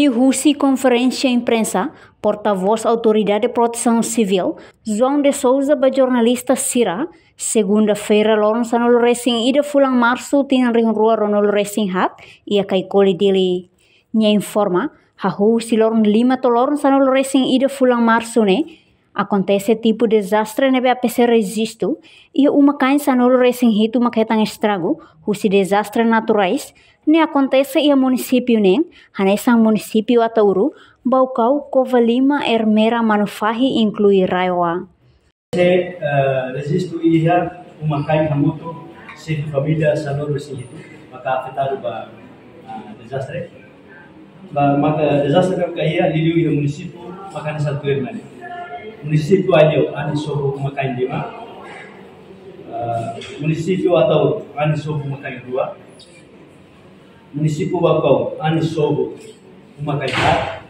Husi conferência imprensa, porta-voz Autoridade de Proteção Civil, João de Souza, jornalista Sira, segunda-feira, Lawrence no Racing ida fulang março, tinang ring rua ronol Racing Hat, ia kaikoli dele nya informa, Husi Lawrence 5 to Lawrence no Racing ida fulang março ne, acontece tipo desastre nebe APC resisto, e uma cain sanolo Racing Hit uma ketang estrago, Husi desastre naturais, ne acontece ia município nem, hanesang município Atauru, Baucau, Covalima, Ermera, Manufahi, inclui Raiwa. Resisto ia uma cain hamuto, se família sanolo Racing Hit, maka afetado ba desastre. Maka desastre kan kaya liliu ia município, maka satu ermani. Município Alho, ani sobo uma cain lima, município Atauru, ani sobo uma cain dua. Município Baucau, ani sobo uma cain empat.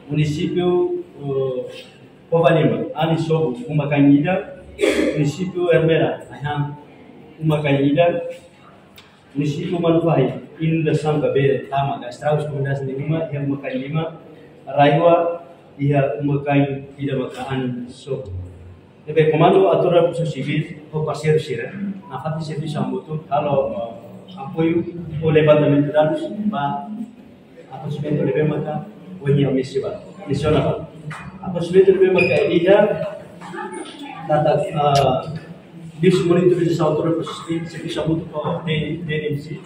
Município Covalima, ani sobo uma cain ida. Município Ermera, uma cain ida. Município Manufahi, inda sangka bere tama ka estragos komunitas lima, yang uma cain lima. Raiwa, ia uma cain ida maka ani sobo. Lebe komando aturan Polisi Civil, o parceiro Sira, na fati serviço ambuto, kalau apoio o levantamento de dados para acontecimento de maka wenye misiba misional acontecimento de maka ia data dis monitor de autor prosesnya serviço ambuto ko DNC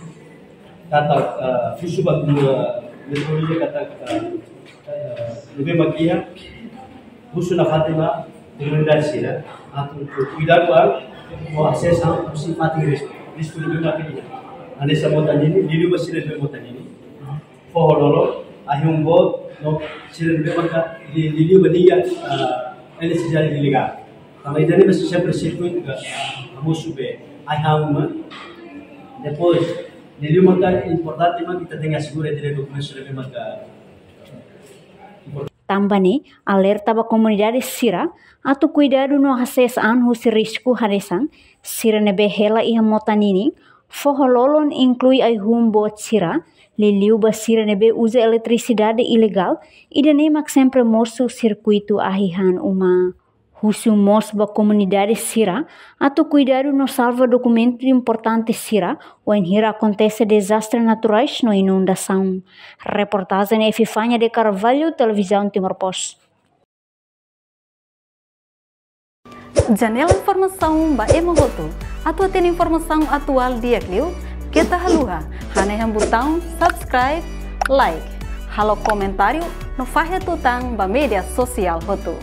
data fisubat metodologi kata lebih makia busuna fatima komunidade Sira atau cuidado ao acesso ao simpático risco lebih makia ane samotan ini dili basile be motan ini fohololo ahum bot no sile be maka dili bania ele sejari diliga kama idane bas sempre circuit ga amusube ahum depois dili maka importante maka kita tenga segura dire dokumento be maka tambane alerta ba comunidade Sira atau cuidado no acesso an husi risco haresang Sira nebe hela iha motanini Fohololon inclui ai humbot Sira, liliu ba Sira nebe usa eletricidade ilegal, ida nemak sempre morso circuito ahihan uma. Husu mos ba comunidade Sira, atau cuidado no salva documento importante Sira, ou em hira acontece desastre naturais no inundação. Reportagem Efifania de Carvalho, Televisão Timor Post. Janela informação ba emohoto. Atau tem informação atual dia kliu, kita haluha, haneham botão subscribe, like, halo comentário no fahe tutang ba media sosial hotu.